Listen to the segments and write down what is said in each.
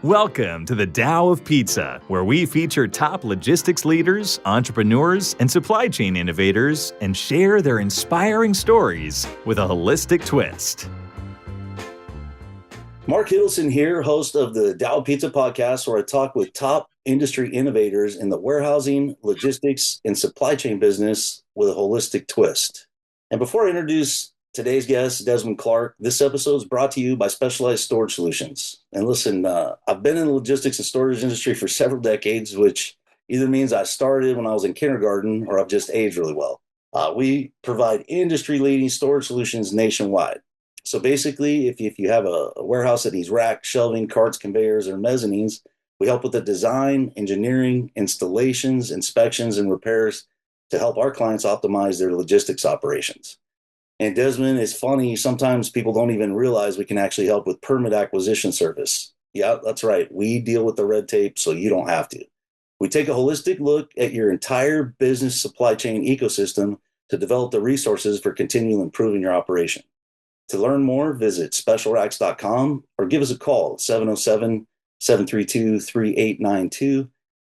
Welcome to the Tao of Pizza, where we feature top logistics leaders, entrepreneurs, and supply chain innovators and share their inspiring stories with a holistic twist. Mark Hiddleson here, host of the Tao of Pizza podcast, where I talk with top industry innovators in the warehousing, logistics, and supply chain business with a holistic twist. And before I introduce today's guest, Desmond Clark, this episode is brought to you by Specialized Storage Solutions. And listen, I've been in the logistics and storage industry for several decades, which either means I started when I was in kindergarten or I've just aged really well. We provide industry-leading storage solutions nationwide. So basically, if you have a warehouse that needs racks, shelving, carts, conveyors, or mezzanines, we help with the design, engineering, installations, inspections, and repairs to help our clients optimize their logistics operations. And Desmond, it's funny, sometimes people don't even realize we can actually help with permit acquisition service. Yeah, that's right. We deal with the red tape so you don't have to. We take a holistic look at your entire business supply chain ecosystem to develop the resources for continually improving your operation. To learn more, visit specialracks.com or give us a call at 707-732-3892.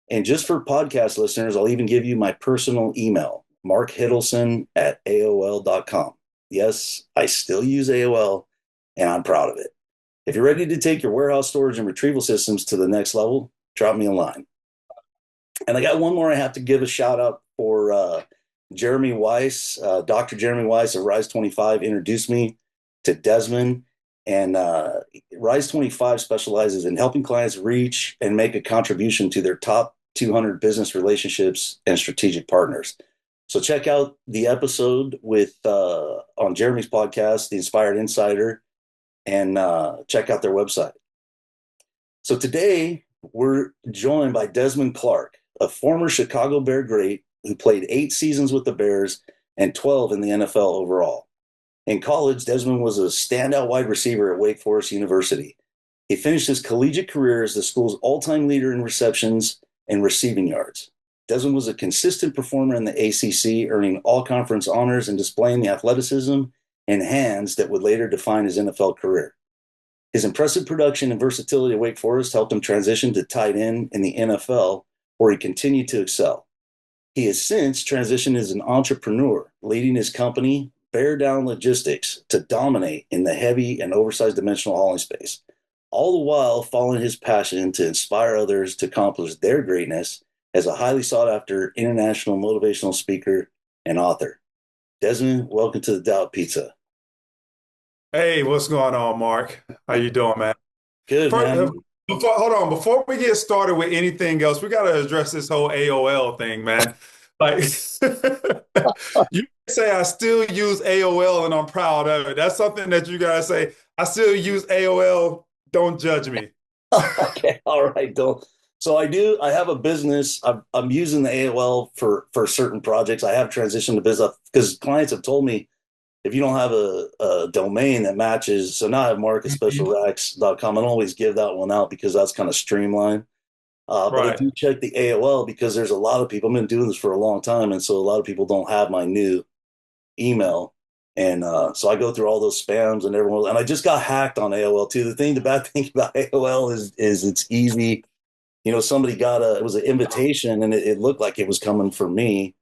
And just for podcast listeners, I'll even give you my personal email, markhiddleson@aol.com. Yes, I still use AOL, and I'm proud of it. If you're ready to take your warehouse storage and retrieval systems to the next level, drop me a line. And I got one more I have to give a shout out for Jeremy Weiss. Dr. Jeremy Weiss of Rise 25 introduced me to Desmond. And Rise 25 specializes in helping clients reach and make a contribution to their top 200 business relationships and strategic partners. So check out the episode with on Jeremy's podcast, The Inspired Insider, and check out their website. So today we're joined by Desmond Clark, a former Chicago Bear great who played 8 seasons with the Bears and 12 in the NFL overall. In college, Desmond was a standout wide receiver at Wake Forest University. He finished his collegiate career as the school's all-time leader in receptions and receiving yards. Desmond was a consistent performer in the ACC, earning all-conference honors and displaying the athleticism and hands that would later define his NFL career. His impressive production and versatility at Wake Forest helped him transition to tight end in the NFL, where he continued to excel. He has since transitioned as an entrepreneur, leading his company, Bear Down Logistics, to dominate in the heavy and oversized dimensional hauling space, all the while following his passion to inspire others to accomplish their greatness as a highly sought-after international motivational speaker and author. Desmond, welcome to the Tao of Pizza. Hey, what's going on, Mark? How you doing, man? Good, man. Hold on. Before we get started with anything else, we got to address this whole AOL thing, man. Like, you say I still use AOL and I'm proud of it. That's something that you guys say. I still use AOL. Don't judge me. Okay, all right, don't. So I have a business. I'm using the AOL for certain projects. I have transitioned to business because clients have told me if you don't have a domain that matches, so now I have mark at specialracks.com. I don't always give that one out because that's kind of streamlined. But I do check the AOL because there's a lot of people, I've been doing this for a long time, and so a lot of people don't have my new email. And so I go through all those spams and everyone, and I just got hacked on AOL too. The bad thing about AOL is it's easy. You know, somebody it was an invitation and it looked like it was coming from me.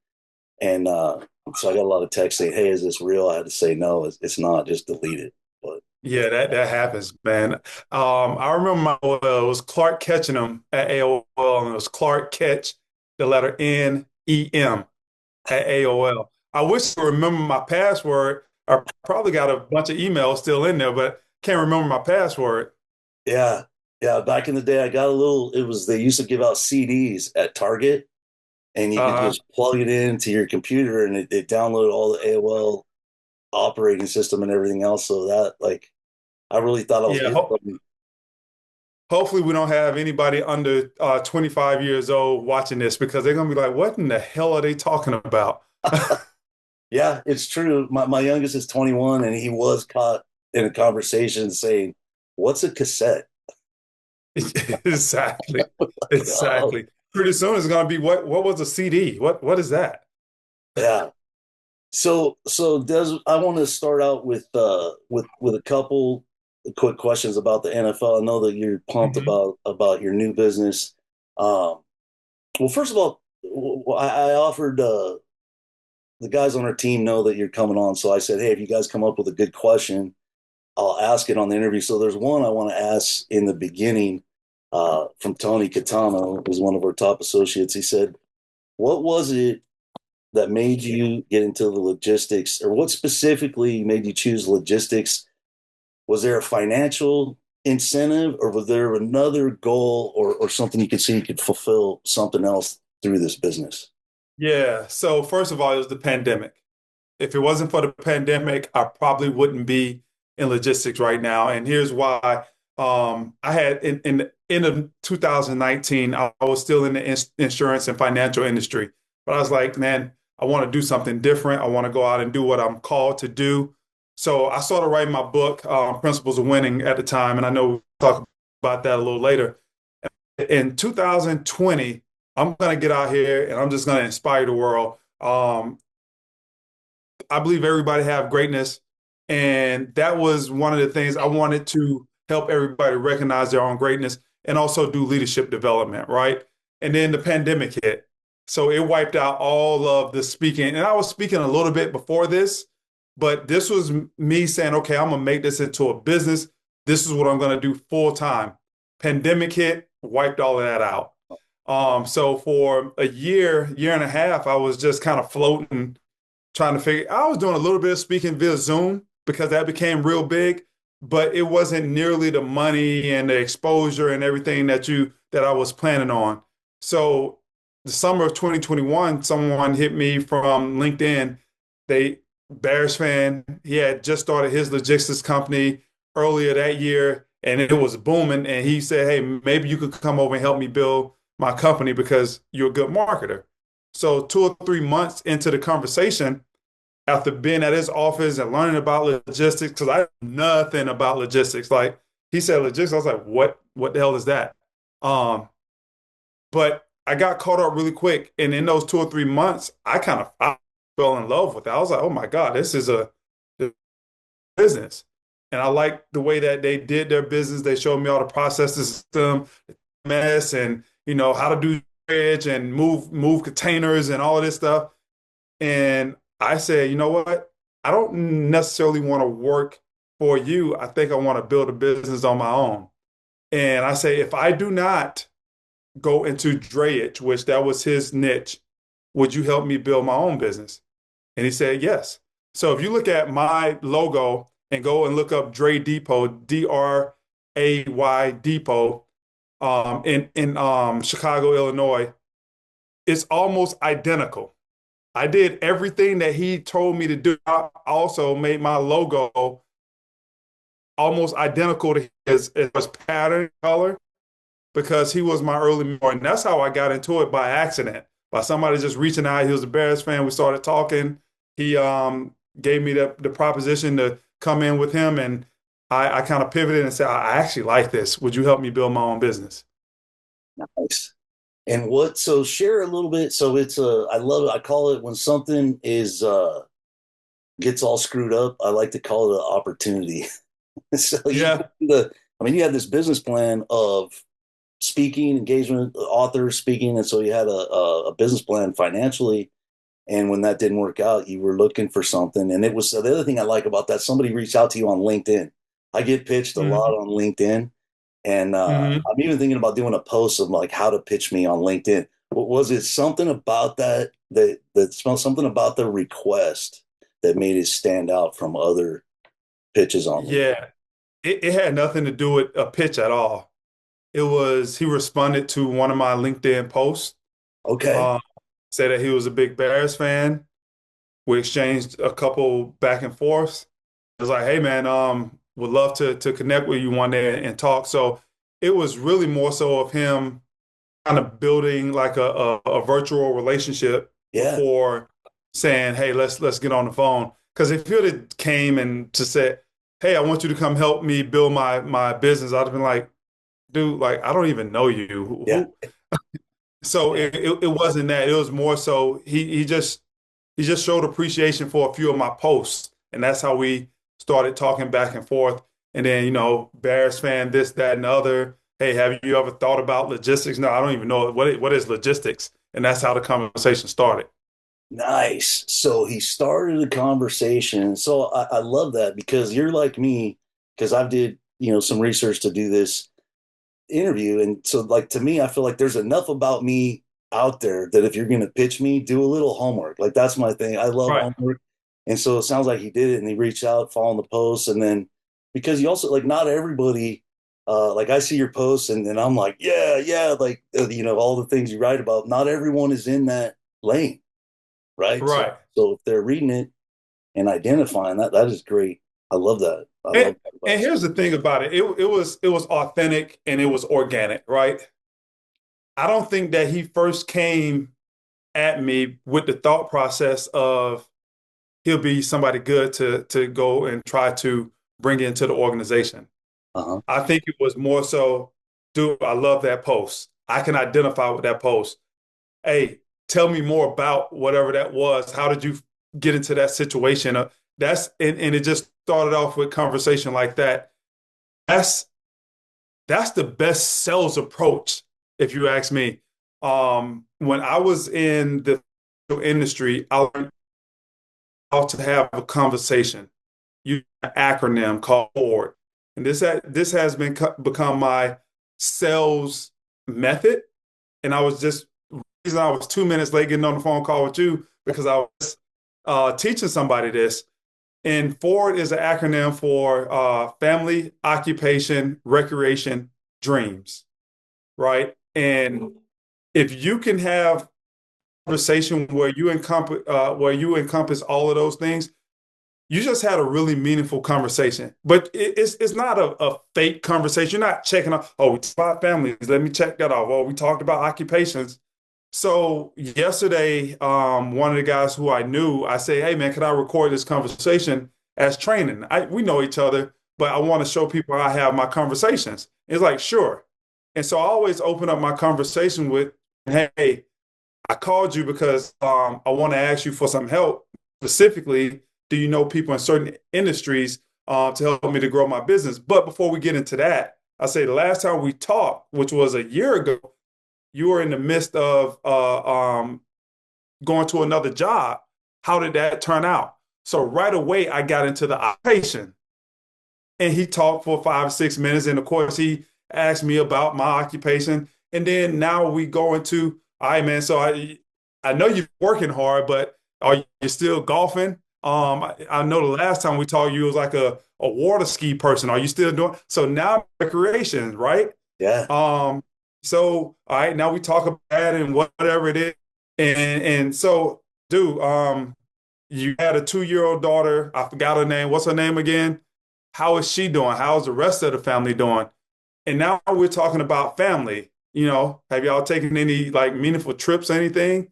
And so I got a lot of texts saying, hey, is this real? I had to say, no, it's not, just delete it. But yeah, that happens, man. I remember it was Clark Ketchingham at AOL, and it was Clark Ketch, the letter N-E-M at AOL. I wish I remember my password. I probably got a bunch of emails still in there, but can't remember my password. Yeah. Back in the day, I got they used to give out CDs at Target, and you could just plug it into your computer and it downloaded all the AOL operating system and everything else. So that, like, I really thought I was getting hopefully we don't have anybody under 25 years old watching this, because they're going to be like, what in the hell are they talking about? Yeah, it's true. My youngest is 21, and he was caught in a conversation saying, what's a cassette? Exactly. Pretty soon it's going to be, what was a CD? What is that? Yeah. So Des, I want to start out with a couple quick questions about the NFL. I know that you're pumped Mhm. about your new business. Um, well, first of all, I offered the guys on our team know that you're coming on, so I said, hey, if you guys come up with a good question, I'll ask it on the interview. So there's one I want to ask in the beginning from Tony Catano, who's one of our top associates. He said, what was it that made you get into the logistics, or what specifically made you choose logistics? Was there a financial incentive, or was there another goal, or something you could see you could fulfill something else through this business? Yeah. So first of all, it was the pandemic. If it wasn't for the pandemic, I probably wouldn't be in logistics right now. And here's why. I had in 2019, I was still in the insurance and financial industry, but I was like, man, I want to do something different. I want to go out and do what I'm called to do. So I started writing my book, Principles of Winning, at the time, and I know we'll talk about that a little later. In 2020, I'm going to get out here and I'm just going to inspire the world. I believe everybody have greatness. And that was one of the things I wanted to help everybody recognize their own greatness and also do leadership development, right? And then the pandemic hit. So it wiped out all of the speaking. And I was speaking a little bit before this, but this was me saying, okay, I'm going to make this into a business. This is what I'm going to do full time. Pandemic hit, wiped all of that out. So for a year and a half, I was just kind of floating trying to figure. I was doing a little bit of speaking via Zoom because that became real big, but it wasn't nearly the money and the exposure and everything that I was planning on. So the summer of 2021, someone hit me from LinkedIn. They Bears fan. He had just started his logistics company earlier that year, and it was booming. And he said, "Hey, maybe you could come over and help me build my company because you're a good marketer." So 2 or 3 months into the conversation, after being at his office and learning about logistics, because I know nothing about logistics. Like he said logistics, I was like, what the hell is that? Um, but I got caught up really quick. And in those 2 or 3 months, I fell in love with it. I was like, oh my God, this is a business. And I liked the way that they did their business. They showed me all the processes, system, mess, and how to do bridge and move containers and all of this stuff. And I said, you know what? I don't necessarily want to work for you. I think I want to build a business on my own. And I say, if I do not go into drayage, which that was his niche, would you help me build my own business? And he said, yes. So if you look at my logo and go and look up Dray Depot, Dray Depot, in Chicago, Illinois, it's almost identical. I did everything that he told me to do. I also made my logo almost identical to his pattern color because he was my early mentor. And that's how I got into it, by accident, by somebody just reaching out. He was a Bears fan. We started talking. He gave me the proposition to come in with him. And I kind of pivoted and said, I actually like this. Would you help me build my own business? Nice. And so share a little bit. So I love it. I call it when something is, gets all screwed up. I like to call it an opportunity. So Yeah. you had this business plan of speaking, engagement, author speaking. And so you had a business plan financially. And when that didn't work out, you were looking for something. And it was the other thing I like about that, somebody reached out to you on LinkedIn. I get pitched a lot Hmm. on LinkedIn. And Hmm. I'm even thinking about doing a post of like how to pitch me on LinkedIn. But was it something about that something about the request that made it stand out from other pitches on LinkedIn? Yeah. It had nothing to do with a pitch at all. He responded to one of my LinkedIn posts, Okay. uh, said that he was a big Bears fan. We exchanged a couple back and forths. I was like, hey man, would love to connect with you one day and talk. So it was really more so of him kind of building like a virtual relationship Yeah. before saying, hey, let's get on the phone. Because if you'd have came and to say, hey, I want you to come help me build my business, I'd have been like, dude, like I don't even know you. Yeah. So it wasn't that. It was more so he just showed appreciation for a few of my posts, and that's how we started talking back and forth. And then, Bears fan, this, that, and the other. Hey, have you ever thought about logistics? No, I don't even know what is logistics. And that's how the conversation started. Nice. So he started a conversation. So I love that because you're like me, because I did, some research to do this interview. And so like to me, I feel like there's enough about me out there that if you're going to pitch me, do a little homework. Like that's my thing. I love Right. homework. And so it sounds like he did it and he reached out, following the posts. And then because you also like not everybody, like I see your posts and I'm like, yeah, like, all the things you write about, not everyone is in that lane. Right. So, Right. so if they're reading it and identifying that, that is great. I love that. I And, love that and about here's the thing about it. It was authentic and it was organic, right? I don't think that he first came at me with the thought process of he'll be somebody good to go and try to bring into the organization. uh-huh. I think it was more so, dude, I love that post. I can identify with that post. Hey, tell me more about whatever that was. How did you get into that situation? And it just started off with conversation like that. That's that's the best sales approach, if you ask me. When I was in the industry, I learned how to have a conversation. Use an acronym called FORD, and this has become my sales method. And I was just reason I was 2 minutes late getting on the phone call with you because I was teaching somebody this. And FORD is an acronym for family, occupation, recreation, dreams, right? And if you can have conversation where you encompass all of those things, you just had a really meaningful conversation. But it's not a fake conversation. You're not checking off, oh, we talked about families. Let me check that off. Oh, we talked about occupations. So yesterday, one of the guys who I knew, I say, hey man, can I record this conversation as training? We know each other, but I want to show people how I have my conversations. It's like, sure. And so I always open up my conversation with, hey, I called you because I want to ask you for some help. Specifically, do you know people in certain industries to help me to grow my business? But before we get into that, I say the last time we talked, which was a year ago, you were in the midst of going to another job. How did that turn out? So right away, I got into the occupation, and he talked for 5 or 6 minutes, and of course, he asked me about my occupation, and then now we go into, all right, man. So I know you're working hard, but are you still golfing? I know the last time we talked, you was like a water ski person. Are you still doing? So now recreation, right? Yeah. Um, so all right, now we talk about that and whatever it is. And so, dude, you had a 2-year-old daughter. I forgot her name. What's her name again? How is she doing? How's the rest of the family doing? And now we're talking about family. Have y'all taken any like meaningful trips or anything?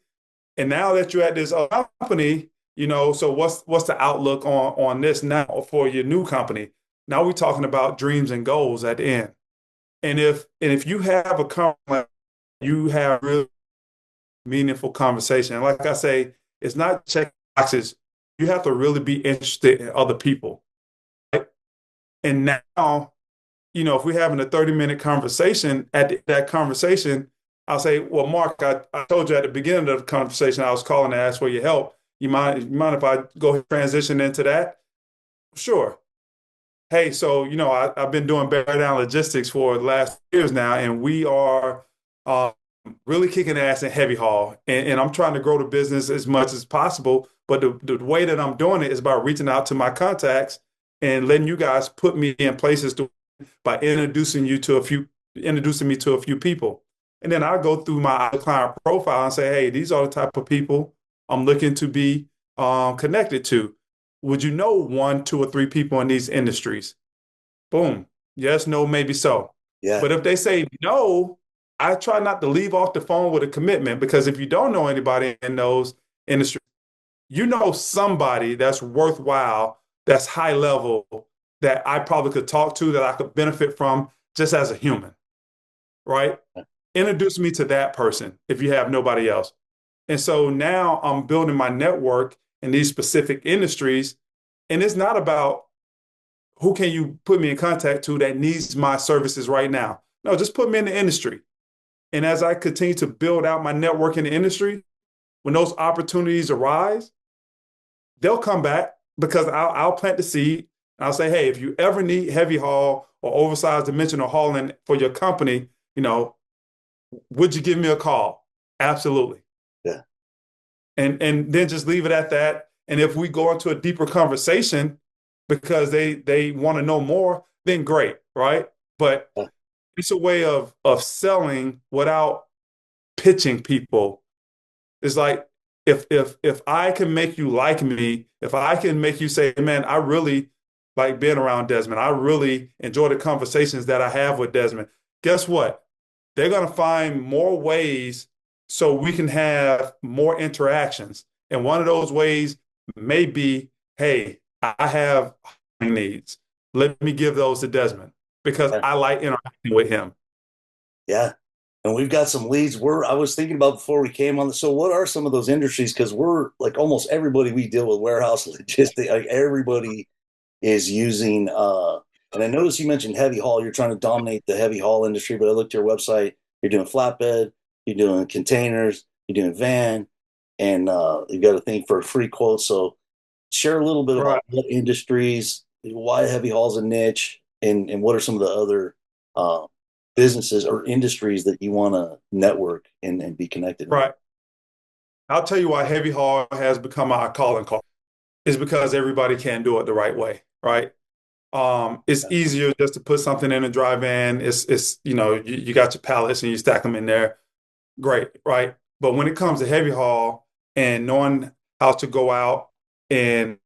And now that you're at this company, so what's the outlook on this now for your new company? Now we're talking about dreams and goals at the end. And if you have a company, you have really meaningful conversation. And like I say, it's not check boxes. You have to really be interested in other people. Right? And now, if we're having a 30-minute conversation, that conversation, I'll say, well, Mark, I told you at the beginning of the conversation, I was calling to ask for your help. You mind if I go ahead and transition into that? Sure. Hey, so I've been doing Bear Down Logistics for the last years now, and we are uh, really kicking ass in heavy haul. And I'm trying to grow the business as much as possible. But the way that I'm doing it is by reaching out to my contacts and letting you guys put me in places by introducing me to a few people. And then I'll go through my client profile and say, hey, these are the type of people I'm looking to be connected to. Would you know one, two, or three people in these industries? Boom. Yes, no, maybe so. Yeah. But if they say no, I try not to leave off the phone with a commitment because if you don't know anybody in those industries, you know somebody that's worthwhile, that's high level, that I probably could talk to, that I could benefit from just as a human, right? Introduce me to that person if you have nobody else. And so now I'm building my network in these specific industries. And it's not about who can you put me in contact to that needs my services right now? No, just put me in the industry. And as I continue to build out my network in the industry, when those opportunities arise, they'll come back because I'll plant the seed. And I'll say, hey, if you ever need heavy haul or oversized dimensional hauling for your company, you know, would you give me a call? Absolutely. Yeah. And then just leave it at that. And if we go into a deeper conversation because they want to know more, then great, right? But Yeah. it's a way of selling without pitching people. It's like if I can make you like me, if I can make you say, man, I really like being around Desmond. I really enjoy the conversations that I have with Desmond. Guess what? They're going to find more ways so we can have more interactions. And one of those ways may be, hey, I have needs. Let me give those to Desmond because Yeah. I like interacting with him. Yeah. And we've got some leads. I was thinking about before we came on. So what are some of those industries? Because we're like almost everybody we deal with warehouse logistics, like everybody is using, and I noticed you mentioned heavy haul. You're trying to dominate the heavy haul industry, but I looked at your website. You're doing flatbed, you're doing containers, you're doing van, and you've got a thing for a free quote. So share a little bit about Right. what industries, why heavy haul is a niche, and what are some of the other uh, businesses or industries that you want to network and be connected with. Right. I'll tell you why heavy haul has become our calling card. It's because everybody can't do it the right way, right? It's easier just to put something in a dry van. It's you got your pallets and you stack them in there. Great, right? But when it comes to heavy haul and knowing how to go out and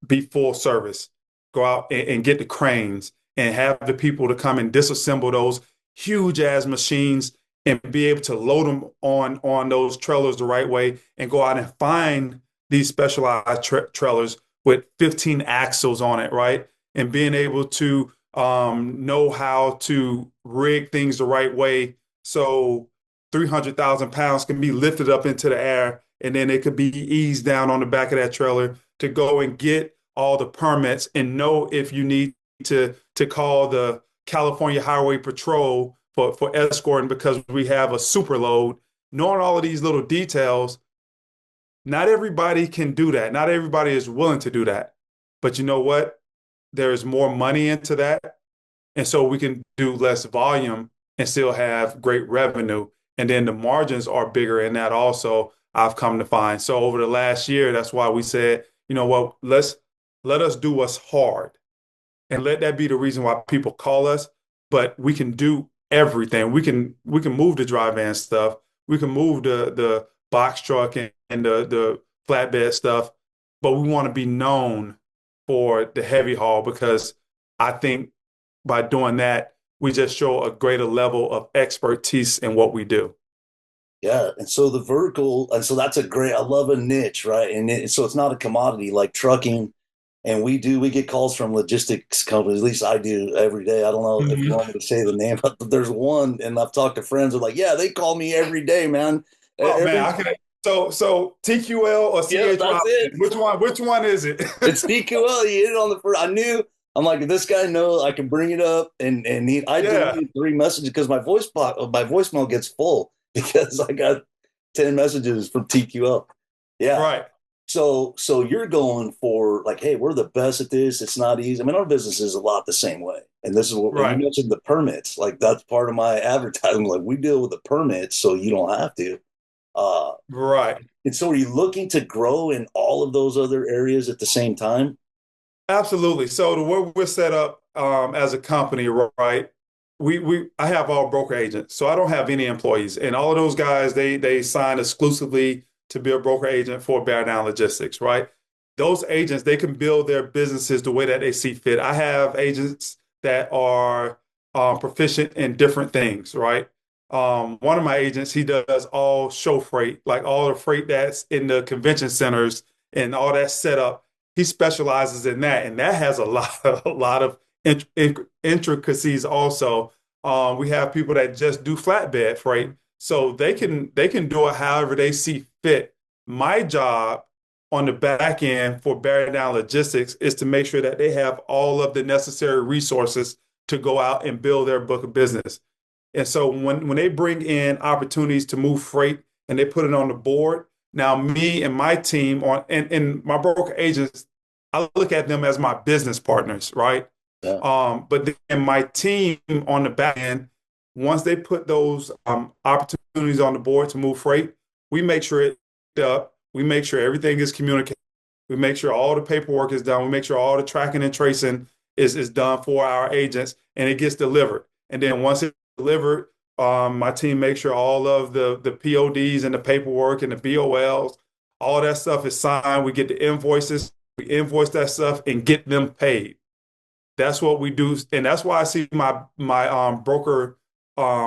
be full service, go out and get the cranes and have the people to come and disassemble those huge ass machines and be able to load them on those trailers the right way and go out and find these specialized trailers with 15 axles on it, right? And being able to know how to rig things the right way so 300,000 pounds can be lifted up into the air and then it could be eased down on the back of that trailer to go and get all the permits and know if you need to call the California Highway Patrol for escorting because we have a super load. Knowing all of these little details, not everybody can do that. Not everybody is willing to do that. But you know what? There is more money into that. And so we can do less volume and still have great revenue. And then the margins are bigger in that also, I've come to find. So over the last year, that's why we said, you know what, let us do what's hard and let that be the reason why people call us. But we can do everything. We can move the dry van stuff. We can move the box truck and the flatbed stuff. But we want to be known for the heavy haul because I think by doing that, we just show a greater level of expertise in what we do. Yeah, and so the vertical, and so that's a great. I love a niche, right? So it's not a commodity like trucking. And we get calls from logistics companies. At least I do every day. I don't know if you Mhm. want me to say the name, but there's one, and I've talked to friends who are like, yeah, they call me every day, man. Oh man, Every I can. So TQL or Yep, CH that's Robinson? it. Which one is it? It's DQL. You hit it on the first. I knew. I'm like, if this guy knows, I can bring it up, I Yeah, deleted 3 messages because my voicemail gets full because I got 10 messages from TQL. Yeah. right, So you're going for like, hey, we're the best at this. It's not easy. I mean, our business is a lot the same way. And this is what and you right, mentioned the permits. Like that's part of my advertising. Like we deal with the permits, so you don't have to. Uh, right. and so are you looking to grow in all of those other areas at the same time? Absolutely. So the way we're set up as a company, right? I have all broker agents, so I don't have any employees, and all of those guys they sign exclusively to be a broker agent for Bear Down Logistics, right? Those agents they can build their businesses the way that they see fit. I have agents that are proficient in different things, right? One of my agents he does all show freight, like all the freight that's in the convention centers and all that setup he specializes in that, and that has a lot of intricacies. Also, we have people that just do flatbed freight, so they can do it however they see fit. My job on the back end for Bear Down Logistics is to make sure that they have all of the necessary resources to go out and build their book of business. And so when they bring in opportunities to move freight and they put it on the board, now me and my team and my broker agents, I look at them as my business partners, right? Yeah. But then my team on the back end, once they put those opportunities on the board to move freight, we make sure it's up. We make sure everything is communicated. We make sure all the paperwork is done. We make sure all the tracking and tracing is done for our agents and it gets delivered. And then once it's delivered, my team makes sure all of the PODs and the paperwork and the BOLs, all that stuff is signed. We get the invoices, we invoice that stuff and get them paid. That's what we do. And that's why I see my broker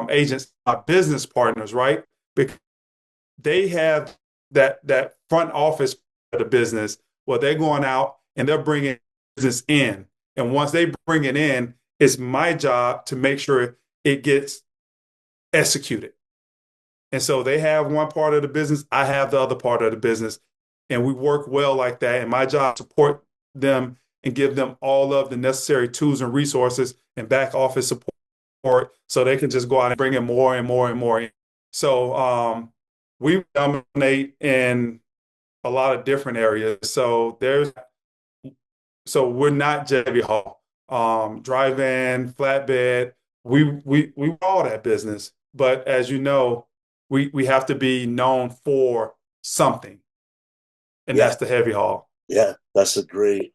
agents, my business partners, right? Because they have that front office of the business where they're going out and they're bringing business in. And once they bring it in, it's my job to make sure it gets executed. And so they have one part of the business, I have the other part of the business, and we work well like that. And my job is to support them and give them all of the necessary tools and resources and back office support so they can just go out and bring in more and more and more. So we dominate in a lot of different areas. So we're not JB Hall. Dry van, flatbed, we all that business. But as you know, we have to be known for something, and Yeah. that's the heavy haul. Yeah. That's a great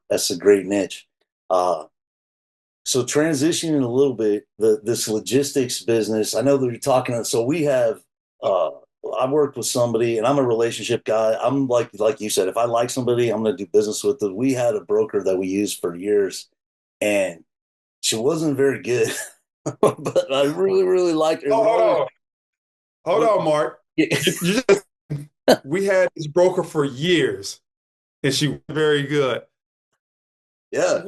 niche. So transitioning a little bit, this logistics business, I know that you're talking, so we have, I worked with somebody and I'm a relationship guy. I'm like you said, if I like somebody, I'm going to do business with them. We had a broker that we used for years and she wasn't very good, but I really, really liked her. Oh, hold on, Mark. Yeah. We had this broker for years and she was very good. Yeah.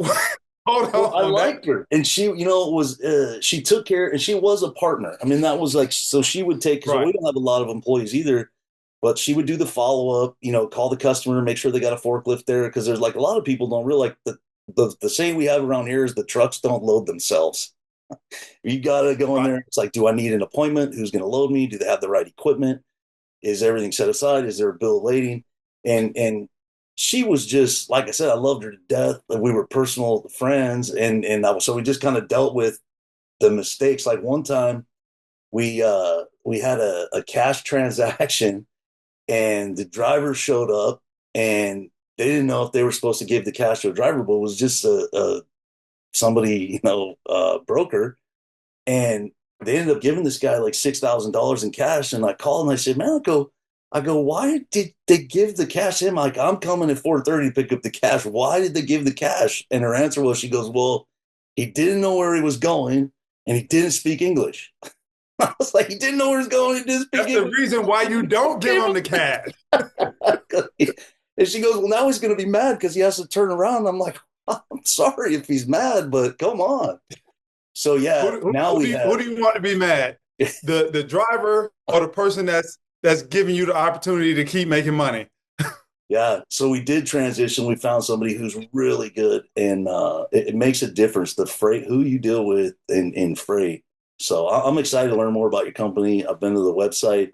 Hold Well, I on. liked her, and she, was she took care, and she was a partner. I mean, that was like, so she would take, because we Right. don't have a lot of employees either, but she would do the follow up, call the customer, make sure they got a forklift there, because there's like a lot of people don't realize the saying we have around here is the trucks don't load themselves. You got to go in Right. there. It's like, do I need an appointment? Who's going to load me? Do they have the right equipment? Is everything set aside? Is there a bill of lading? And she was just, like I said, I loved her to death. We were personal friends, so we just kind of dealt with the mistakes. Like one time, we had a cash transaction, and the driver showed up, and they didn't know if they were supposed to give the cash to a driver, but it was just somebody, broker, and they ended up giving this guy like $6,000 in cash. And I called and I said, man, I go, why did they give the cash to him? Like, I'm coming at 4:30 to pick up the cash. Why did they give the cash? And her answer was, she goes, well, he didn't know where he was going and he didn't speak English. I was like, he didn't know where he was going. He didn't speak That's the English. reason why you don't give them the cash. And she goes, well, now he's going to be mad because he has to turn around. I'm like, I'm sorry if he's mad, but come on. So yeah, Who do you want to be mad? The driver or the person that's giving you the opportunity to keep making money? Yeah, so we did transition. We found somebody who's really good, and it makes a difference. The freight, who you deal with in freight. So I'm excited to learn more about your company. I've been to the website,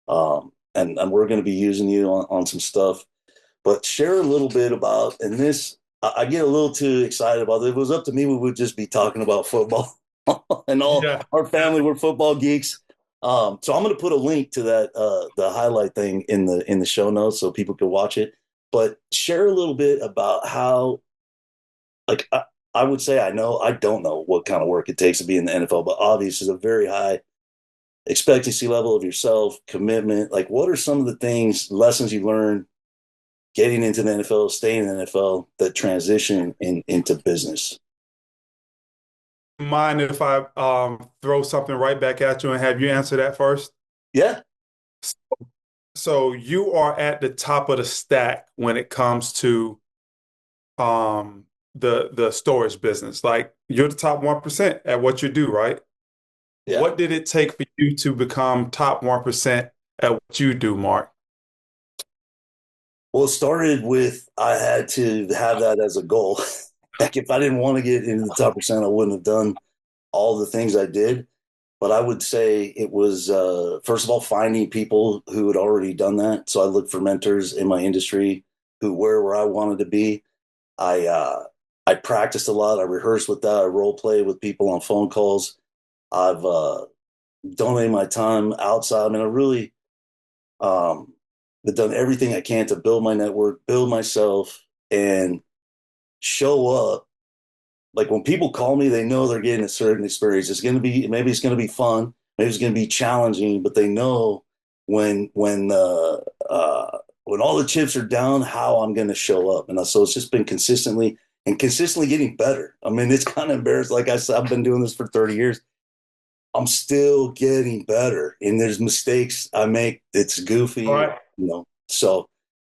and we're going to be using you on some stuff. But share a little bit about, and this, I get a little too excited about it. If it was up to me, we would just be talking about football. And all Yeah. our family, we're football geeks. So I'm going to put a link to that the highlight thing in the show notes so people can watch it. But share a little bit about how, like, I would say I don't know what kind of work it takes to be in the NFL, but obviously it's a very high expectancy level of yourself, commitment. Like, what are some of the things, lessons you learned getting into the NFL, staying in the NFL, that transition into business? Mind if I throw something right back at you and have you answer that first? Yeah. So you are at the top of the stack when it comes to the storage business. Like you're the top 1% at what you do, right? Yeah. What did it take for you to become top 1% at what you do, Mark? Well, it started with I had to have that as a goal. Like if I didn't want to get into the top percent, I wouldn't have done all the things I did. But I would say it was first of all finding people who had already done that. So I looked for mentors in my industry who were where I wanted to be. I practiced a lot. I rehearsed with that. I role play with people on phone calls. I've donated my time outside. I mean, I really um, have done everything I can to build my network, build myself, and show up. Like when people call me, they know they're getting a certain experience. It's going to be maybe it's going to be fun, maybe it's going to be challenging, but they know when when uh, when all the chips are down, how I'm going to show up. And so it's just been consistently getting better. I mean, it's kind of embarrassing. Like I said, I've been doing this for 30 years. I'm still getting better, and there's mistakes I make. It's All goofy, right. So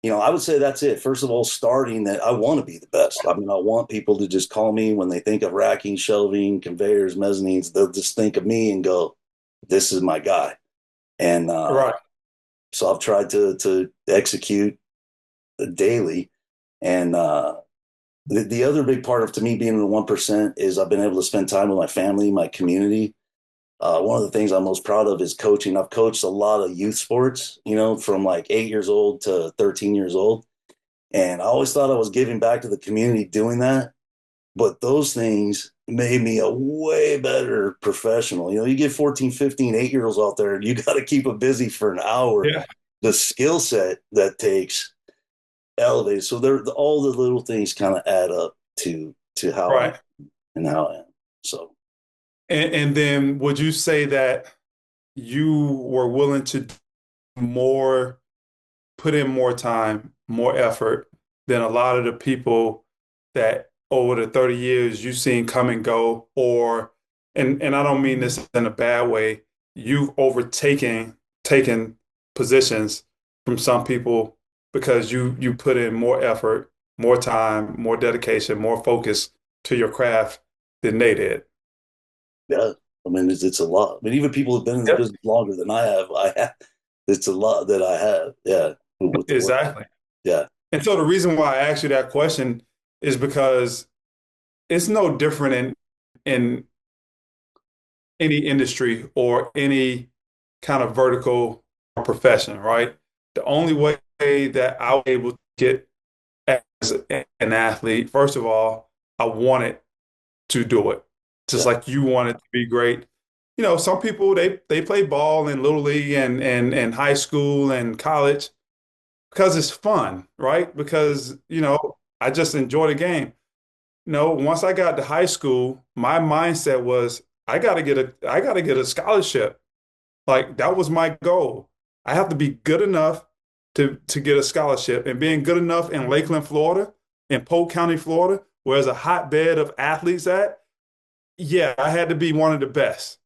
I would say that's it. First of all, starting that I want to be the best. I mean, I want people to just call me when they think of racking, shelving, conveyors, mezzanines. They'll just think of me and go, "This is my guy." And Right. so I've tried to execute daily. And the other big part of to me being in the 1% is I've been able to spend time with my family, my community. One of the things I'm most proud of is coaching. I've coached a lot of youth sports, from like 8 years old to 13 years old. And I always thought I was giving back to the community doing that. But those things made me a way better professional. You get 14, 15, 8 year olds out there and you got to keep them busy for an hour. Yeah. The skill set that takes elevated. So all the little things kind of add up to how I am Right. and how I am. So And then would you say that you were willing to do more, put in more time, more effort than a lot of the people that over the 30 years you've seen come and go, or and I don't mean this in a bad way, you've taken positions from some people because you put in more effort, more time, more dedication, more focus to your craft than they did. yeah, I mean it's a lot. I mean even people who've been in the Yep. business longer than it's a lot that I have. Yeah, with the work. Exactly. Yeah, And so the reason why I asked you that question is because it's no different in any industry or any kind of vertical or profession, right? The only way that I was able to get as an athlete, first of all, I wanted to do it. Just yeah, like you wanted to be great. Some people they play ball in little league and high school and college because it's fun, right? Because, I just enjoy the game. Once I got to high school, my mindset was I gotta get a scholarship. Like that was my goal. I have to be good enough to get a scholarship. And being good enough in Lakeland, Florida, in Polk County, Florida, where there's a hotbed of athletes at, yeah, I had to be one of the best,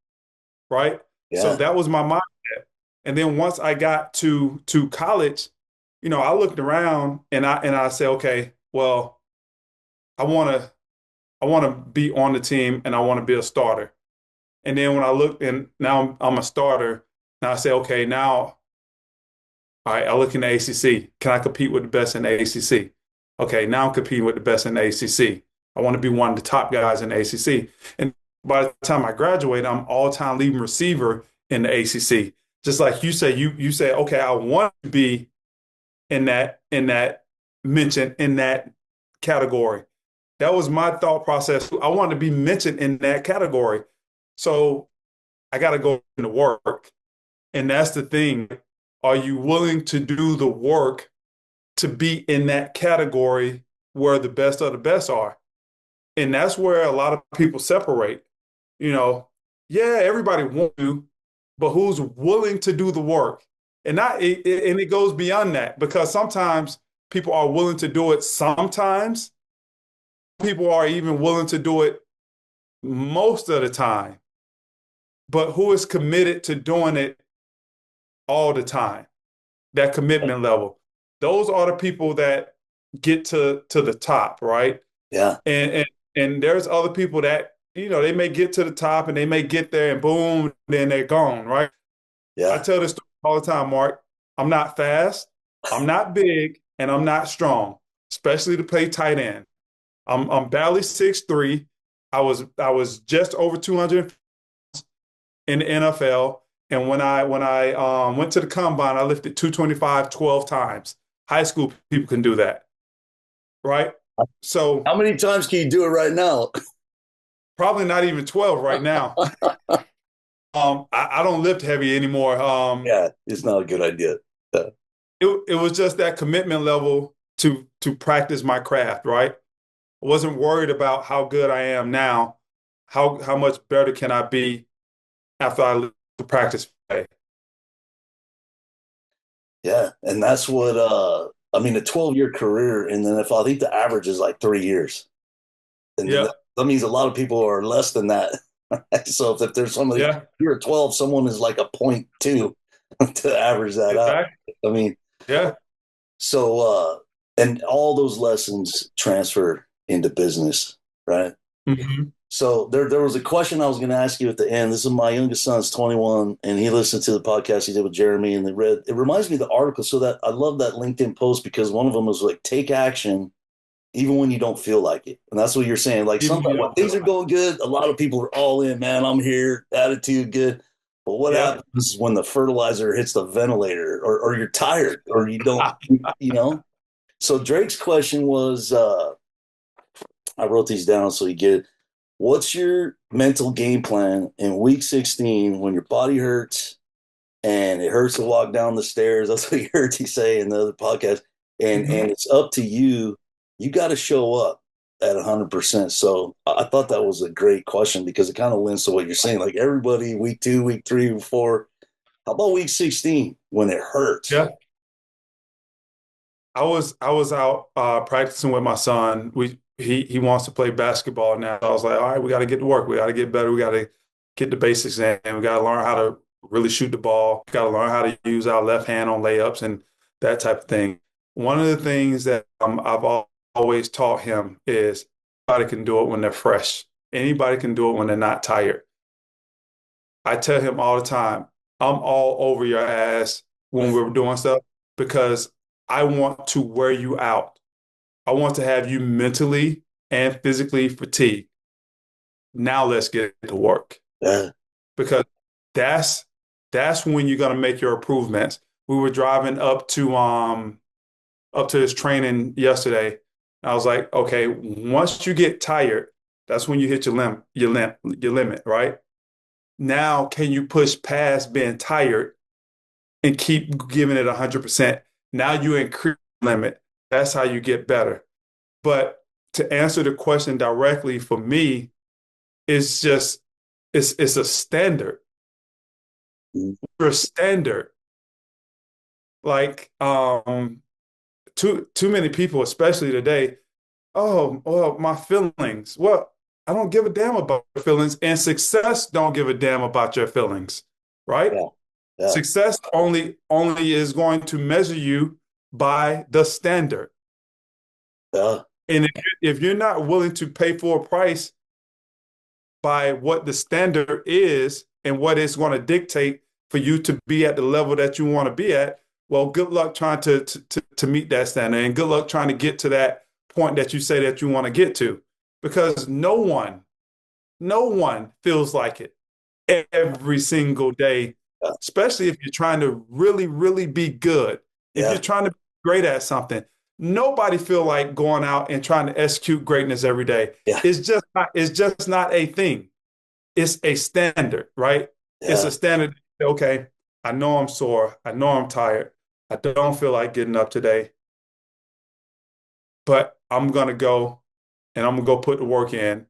right? So yeah, that was my mindset. And then once I got to college, I looked around and I said, okay, well, I want to I want to be on the team and I want to be a starter. And then when I look and now I'm a starter, now I say, okay, now, all right, I look in the ACC. Can I compete with the best in the ACC? Okay, now I'm competing with the best in the ACC. I want to be one of the top guys in the ACC. And by the time I graduate, I'm all-time leading receiver in the ACC. Just like you say, you say, okay, I want to be in that mention in that category. That was my thought process. I wanted to be mentioned in that category. So I got to go into work. And that's the thing. Are you willing to do the work to be in that category where the best of the best are? And that's where a lot of people separate. You know, yeah, everybody wants to, but who's willing to do the work? And it goes beyond that because sometimes people are willing to do it sometimes. People are even willing to do it most of the time. But who is committed to doing it all the time? That commitment level. Those are the people that get to the top, right? yeah, And and and there's other people that, they may get to the top and they may get there and boom, then they're gone, right? I yeah, tell this story all the time, Mark. I'm not fast. I'm not big. and I'm not strong, especially to play tight end. I'm barely 6'3". I was just over 200 in the NFL. And when I went to the combine, I lifted 225 12 times. High school people can do that, right? So How many times can you do it right now? probably not even 12 right now. I don't lift heavy anymore. Yeah, it's not a good idea. It was just that commitment level to practice my craft, right? I wasn't worried about how good I am now. How much better can I be after I leave to practice today? Yeah, and that's what I mean, a 12-year career in the NFL, I think the average is like 3 years. And Yeah, that means a lot of people are less than that. So if there's somebody, yeah, you're a 12, someone is like a point 0.2 to average that out. exactly. I mean, Yeah. so and all those lessons transfer into business, right? Hmm. So there was a question I was going to ask you at the end. This is my youngest son's 21, and he listened to the podcast he did with Jeremy, and it reminds me of the article. So that I love that LinkedIn post because one of them was like, take action even when you don't feel like it. And that's what you're saying. Like Even sometimes you when don't things feel are going good, a lot of people are all in, man. I'm here, attitude good. But what yeah. happens when the fertilizer hits the ventilator or you're tired or you don't, you know? So Drake's question was, I wrote these down so you get it. What's your mental game plan in week 16 when your body hurts and it hurts to walk down the stairs? That's what you heard you say in the other podcast. And it's up to you. You got to show up at 100%. So I thought that was a great question because it kind of lends to what you're saying. Like everybody, week 2, week 3, week 4. How about week 16 when it hurts? Yeah. I was out practicing with my son. He wants to play basketball now. I was like, all right, we got to get to work. We got to get better. We got to get the basics in. We got to learn how to really shoot the ball. We got to learn how to use our left hand on layups and that type of thing. One of the things that always taught him is anybody can do it when they're fresh. Anybody can do it when they're not tired. I tell him all the time, I'm all over your ass when we're doing stuff because I want to wear you out. I want to have you mentally and physically fatigued. Now let's get to work Yeah. because that's that's when you're gonna make your improvements. We were driving up to his training yesterday. I was like, okay, once you get tired, that's when you hit your limit, right? Now, can you push past being tired and keep giving it 100%? Now you increase the limit. That's how you get better. But to answer the question directly for me, it's just it's a standard. For a standard. Like too many people, especially today, oh, well, my feelings. Well, I don't give a damn about your feelings, and success don't give a damn about your feelings, right? Yeah. Yeah. Success only is going to measure you by the standard. Yeah. And if you're not willing to pay full price by what the standard is and what it's going to dictate for you to be at the level that you want to be at, well, good luck trying to meet that standard and good luck trying to get to that point that you say that you want to get to because no one feels like it every single day, especially if you're trying to really, really be good. If you're Yeah. trying to be great at something, nobody feel like going out and trying to execute greatness every day. Yeah. It's just not a thing. It's a standard, right? It's a Yeah. standard. Okay, I know I'm sore. I know I'm tired. I don't feel like getting up today, but I'm gonna go and I'm gonna go put the work in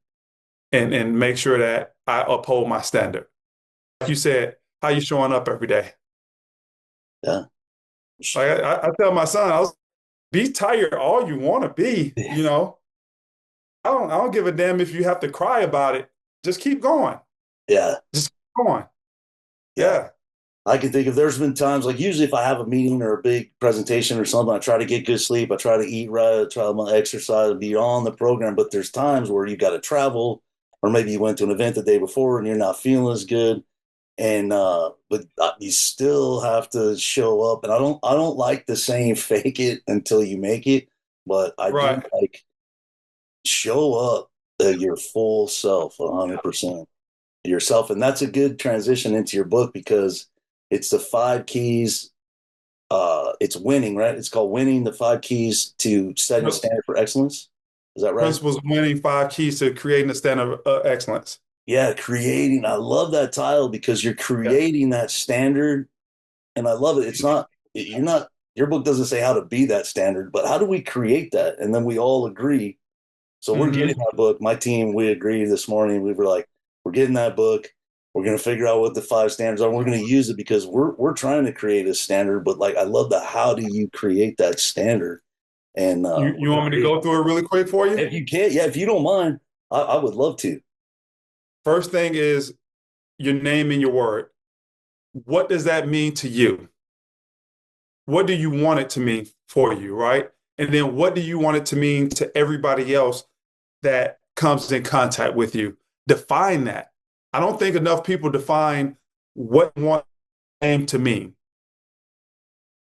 and make sure that I uphold my standard. Like you said, how you showing up every day? Yeah. Like I tell my son, be tired all you want to be. I don't give a damn if you have to cry about it. Just keep going. Yeah. Just keep going. Yeah. Yeah. I can think of there's been times like usually if I have a meeting or a big presentation or something, I try to get good sleep. I try to eat right. I try to exercise, be on the program. But there's times where you got to travel, or maybe you went to an event the day before and you're not feeling as good. And but you still have to show up. And I don't like the saying fake it until you make it, but I do Right. like show up your full self, 100% yourself. And that's a good transition into your book because it's the five keys. It's winning, right? It's called winning, the five keys to setting a standard for excellence. Is that right? Principles of winning, five keys to creating a standard of excellence. Yeah, creating. I love that title because you're Yeah. creating that standard. And I love it. It's not, you're not, your book doesn't say how to be that standard, but how do we create that? And then we all agree. So we're getting Hmm. that book. My team, we agreed this morning. We were like, we're getting that book. We're going to figure out what the five standards are. We're going to use it because we're trying to create a standard. But like, I love the how do you create that standard? And You want me to go through it really quick for you? if you can, yeah, if you don't mind, I would love to. First thing is your name and your word. What does that mean to you? What do you want it to mean for you, right? And then what do you want it to mean to everybody else that comes in contact with you? Define that. I don't think enough people define what they want name to mean.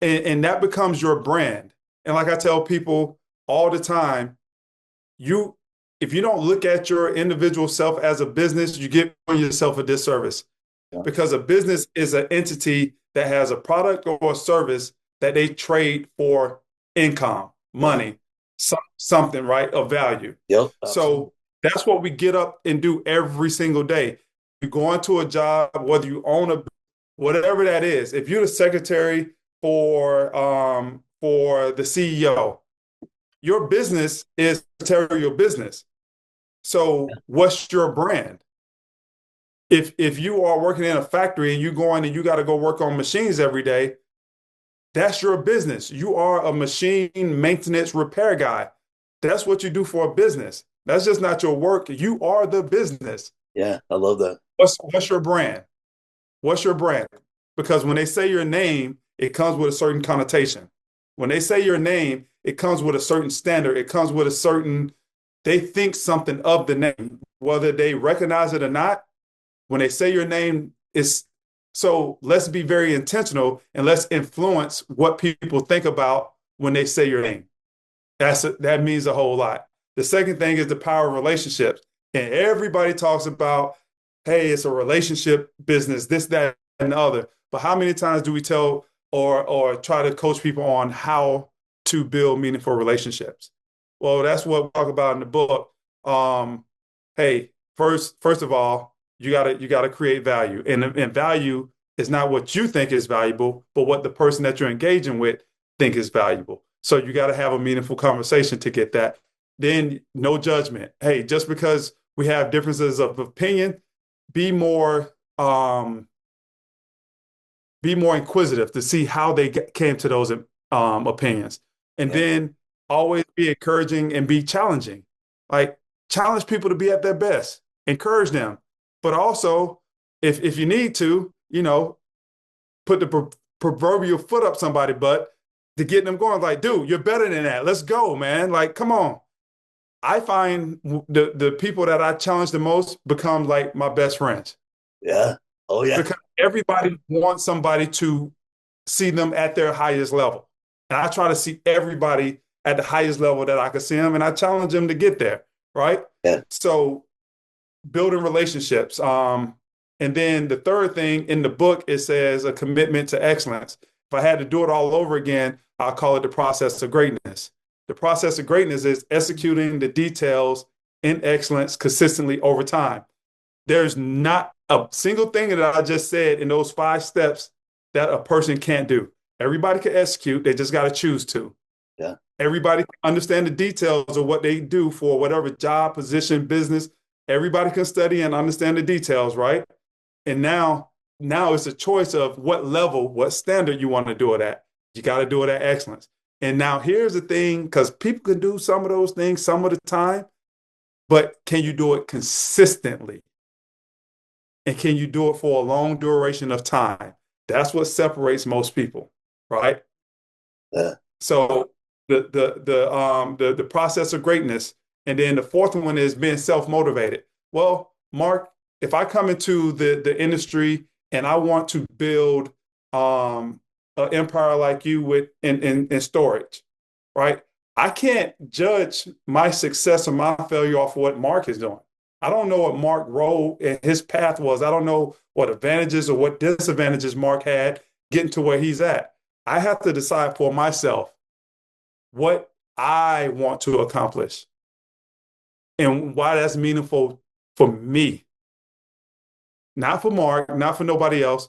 And that becomes your brand. And like I tell people all the time, you if you don't look at your individual self as a business, you give yourself a disservice Yeah. because a business is an entity that has a product or a service that they trade for income, Yeah. money, something, right, of value. Yep. Absolutely. So that's what we get up and do every single day. You go into a job, whether you own a, whatever that is. If you're the secretary for the CEO, your business is secretarial business. So what's your brand? If you are working in a factory and you go in and you got to go work on machines every day, that's your business. You are a machine maintenance repair guy. That's what you do for a business. That's just not your work. You are the business. Yeah. I love that. What's your brand? What's your brand? Because when they say your name, it comes with a certain connotation. When they say your name, it comes with a certain standard. It comes with a certain, they think something of the name, whether they recognize it or not. When they say your name, is so let's be very intentional and let's influence what people think about when they say your name. That means a whole lot. The second thing is the power of relationships. And everybody talks about, hey, it's a relationship business, this, that, and the other. But how many times do we tell or try to coach people on how to build meaningful relationships? Well, that's what we talk about in the book. Hey, first of all, you gotta create value. And value is not what you think is valuable, but what the person that you're engaging with think is valuable. So you got to have a meaningful conversation to get that. Then no judgment. Hey, just because we have differences of opinion, be more be more inquisitive to see how they came to those opinions. And Yeah. then always be encouraging and be challenging. Like challenge people to be at their best, encourage them. But also, if you need to, put the proverbial foot up somebody's butt to get them going. Like, dude, you're better than that. Let's go, man. Like, come on. I find the people that I challenge the most become like my best friends Yeah. Oh yeah. because everybody wants somebody to see them at their highest level. And I try to see everybody at the highest level that I can see them, and I challenge them to get there, right? Yeah. So building relationships. And then the third thing in the book, it says a commitment to excellence. If I had to do it all over again, I'll call it the process of greatness. The process of greatness is executing the details in excellence consistently over time. There's not a single thing that I just said in those 5 steps that a person can't do. Everybody can execute, they just got to choose to. Yeah. Everybody can understand the details of what they do for whatever job, position, business. Everybody can study and understand the details, right? And now it's a choice of what level, what standard you want to do it at. You got to do it at excellence. And now here's the thing, because people can do some of those things some of the time, but can you do it consistently? And can you do it for a long duration of time? That's what separates most people, right? Yeah. So the process of greatness, and then the fourth one is being self-motivated. Well, Mark, if I come into the industry and I want to build an empire like you with in storage, right? I can't judge my success or my failure off what Mark is doing. I don't know what Mark role and his path was. I don't know what advantages or what disadvantages Mark had getting to where he's at. I have to decide for myself what I want to accomplish and why that's meaningful for me, not for Mark, not for nobody else.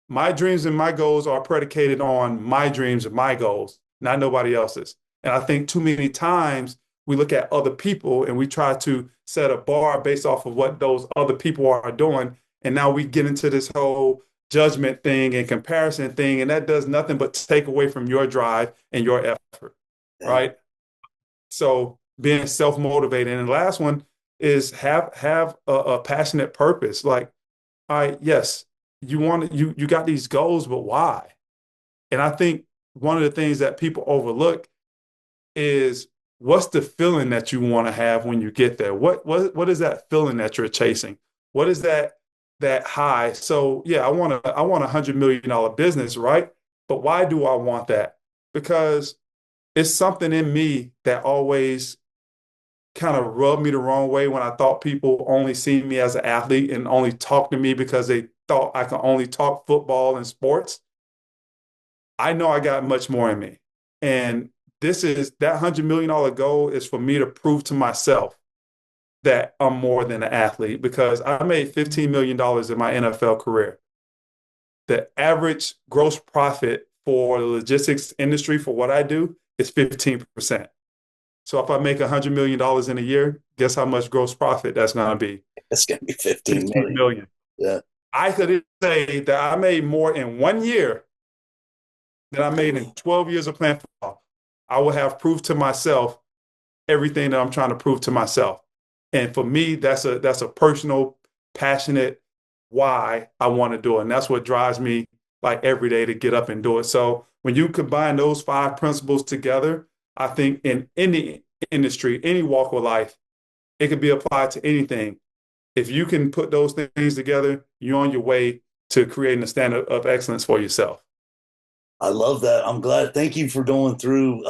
My dreams and my goals are predicated on my dreams and my goals, not nobody else's. And I think too many times we look at other people and we try to set a bar based off of what those other people are doing. And now we get into this whole judgment thing and comparison thing, and that does nothing but take away from your drive and your effort, Yeah. right? So being self-motivated. And the last one is have a passionate purpose. Like, all right, yes, you got these goals, but why? And I think one of the things that people overlook is what's the feeling that you want to have when you get there? What is that feeling that you're chasing? What is that high? So yeah, I want $100 million business, right? But why do I want that? Because it's something in me that always kind of rubbed me the wrong way when I thought people only see me as an athlete and only talk to me because they thought I could only talk football and sports. I know I got much more in me. And that $100 million goal is for me to prove to myself that I'm more than an athlete because I made $15 million in my NFL career. The average gross profit for the logistics industry for what I do is 15%. So if I make $100 million in a year, guess how much gross profit that's going to be? It's going to be 15 15 million. million. Yeah. I could say that I made more in 1 year than I made in 12 years of playing football. I will have proof to myself everything that I'm trying to prove to myself. And for me, that's a personal, passionate why I want to do it. And that's what drives me like every day to get up and do it. So when you combine those 5 principles together, I think in any industry, any walk of life, it could be applied to anything. If you can put those things together, you're on your way to creating a standard of excellence for yourself. I love that. I'm glad. Thank you for going through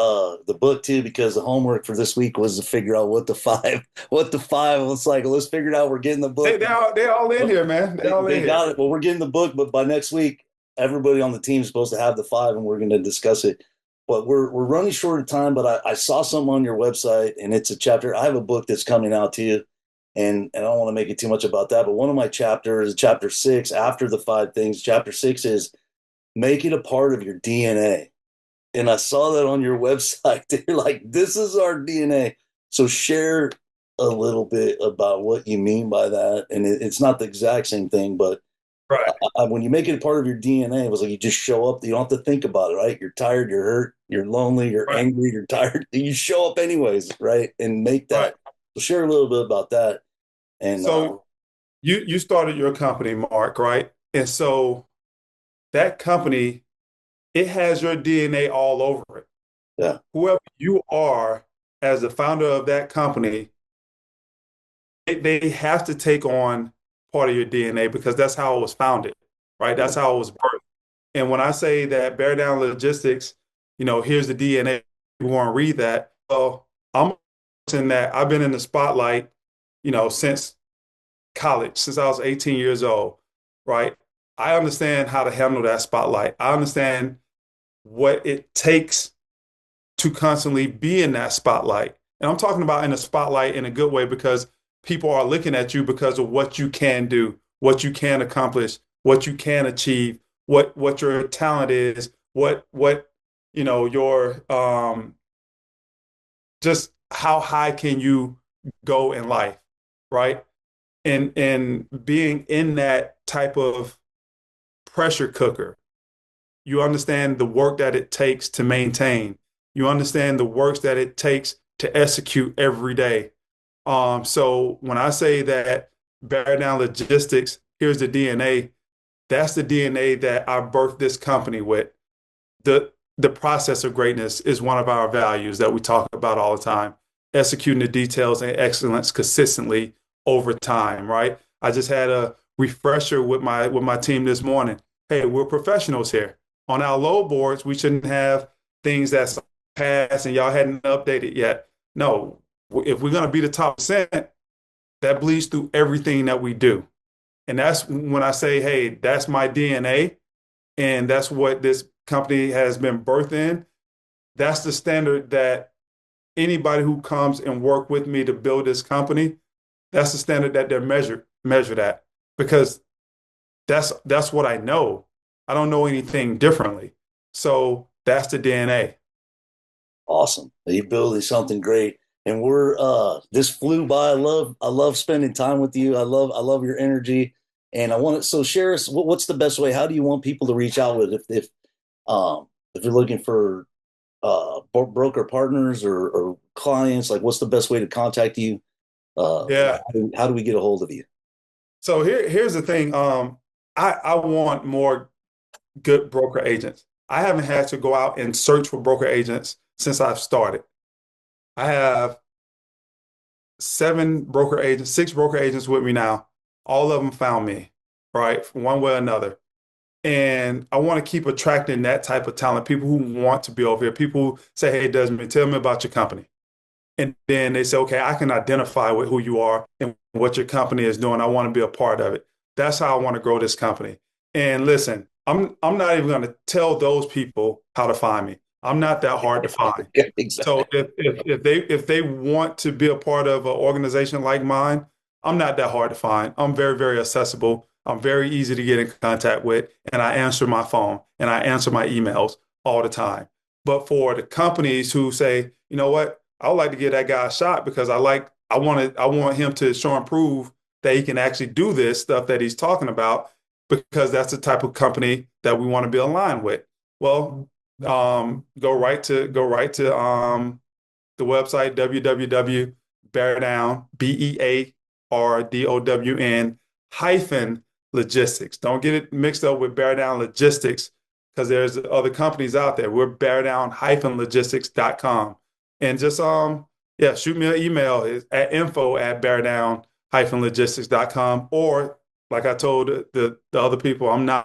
the book too, because the homework for this week was to figure out what the five. It's like, let's figure it out. We're getting the book. They all in here, man. They all in They here. got it. Well, we're getting the book, but by next week, everybody on the team is supposed to have the five, and we're going to discuss it. But we're running short of time. But I saw something on your website, and it's a chapter. I have a book that's coming out to you, and I don't want to make it too much about that. But one of my chapters, chapter 6, after the 5 things, chapter 6 is make it a part of your DNA. And I saw that on your website. They're like, this is our DNA. So share a little bit about what you mean by that. And it's not the exact same thing, but Right. when you make it a part of your DNA, it was like you just show up. You don't have to think about it, right? You're tired, you're hurt, you're lonely, you're Right. angry, you're tired. You show up anyways, right? And make Right. that. So share a little bit about that. And So you started your company, Mark, right? And so that company, it has your DNA all over it. yeah, Whoever you are as the founder of that company, they have to take on part of your DNA because that's how it was founded, right? That's how it was birthed. And when I say that Bear Down Logistics, here's the DNA, you want to read that. Well, I'm a person that I've been in the spotlight, since college, since I was 18 years old, right? I understand how to handle that spotlight. I understand what it takes to constantly be in that spotlight. And I'm talking about in the spotlight in a good way because people are looking at you because of what you can do, what you can accomplish, what you can achieve, what your talent is, what your just how high can you go in life, right? And being in that type of pressure cooker, you understand the work that it takes to maintain. You understand the works that it takes to execute every day. So when I say that Bear Down Logistics, here's the DNA, that's the DNA that I birthed this company with. The process of greatness is one of our values that we talk about all the time. Executing the details and excellence consistently over time, right? I just had a refresher with my team this morning. Hey, we're professionals here. On our load boards, we shouldn't have things that's past and y'all hadn't updated yet. No, if we're going to be the top percent, that bleeds through everything that we do. And that's when I say, hey, that's my DNA, and that's what this company has been birthed in. That's the standard that anybody who comes and work with me to build this company, that's the standard that they're measured at, because that's what I know. I don't know anything differently. So that's the DNA. Awesome. You're building something great. And we're this flew by. I love spending time with you. I love your energy. And I want to, so share us, what's the best way? How do you want people to reach out with if you're looking for broker partners or clients, like what's the best way to contact you? Yeah. How do we get a hold of you? So here's the thing. I want more good broker agents. I haven't had to go out and search for broker agents since I've started. I have 6 broker agents with me now. All of them found me, right? One way or another. And I want to keep attracting that type of talent, people who want to be over here, people who say, hey, Desmond, tell me about your company. And then they say, okay, I can identify with who you are and what your company is doing. I want to be a part of it. That's how I want to grow this company. And listen, I'm not even going to tell those people how to find me. I'm not that hard to find. Exactly. So if they want to be a part of an organization like mine, I'm not that hard to find. I'm very, very accessible. I'm very easy to get in contact with, and I answer my phone and I answer my emails all the time. But for the companies who say, you know what, I would like to give that guy a shot because I want him to show and prove that he can actually do this stuff that he's talking about, because that's the type of company that we want to be aligned with. Well, go right to the website, www.beardown, BEARDOWN -logistics. Don't get it mixed up with Bear Down Logistics, because there's other companies out there. We're beardown-logistics.com. And just shoot me an email at info@beardown-logistics.com. Or like I told the other people, I'm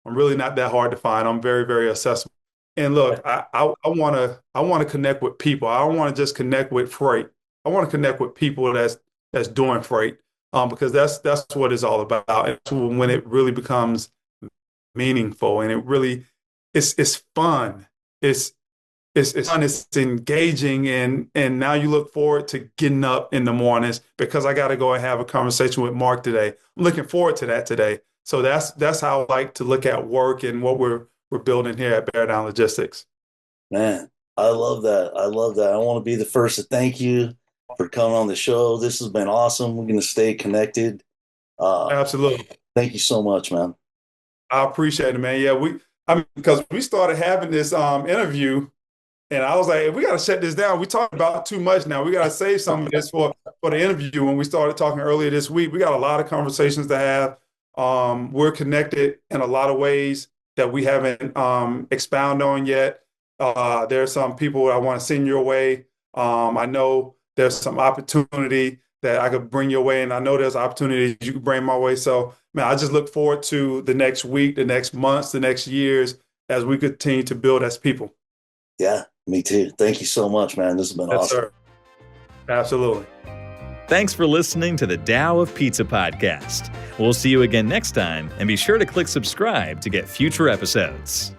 really not that hard to find. I'm very, very accessible. And look, I want to connect with people. I don't want to just connect with freight. I want to connect with people that's doing freight, because that's what it's all about. It's when it really becomes meaningful, and it really it's fun. It's fun. It's engaging, and now you look forward to getting up in the mornings, because I got to go and have a conversation with Mark today. I'm looking forward to that today. So that's how I like to look at work and what we're building here at Bear Down Logistics. Man, I love that. I want to be the first to thank you for coming on the show. This has been awesome. We're going to stay connected. Absolutely. Thank you so much, man. I appreciate it, man. Yeah, because we started having this interview, and I was like, we got to shut this down. We talked about too much now. We got to save some of this for the interview. When we started talking earlier this week, we got a lot of conversations to have. We're connected in a lot of ways that we haven't expounded on yet. There's some people I want to send your way. I know there's some opportunity that I could bring your way, and I know there's opportunities you can bring my way. So, man, I just look forward to the next week, the next months, the next years as we continue to build as people. Yeah, me too. Thank you so much, man. This has been awesome. Sir. Absolutely. Thanks for listening to the Tao of Pizza podcast. We'll see you again next time, and be sure to click subscribe to get future episodes.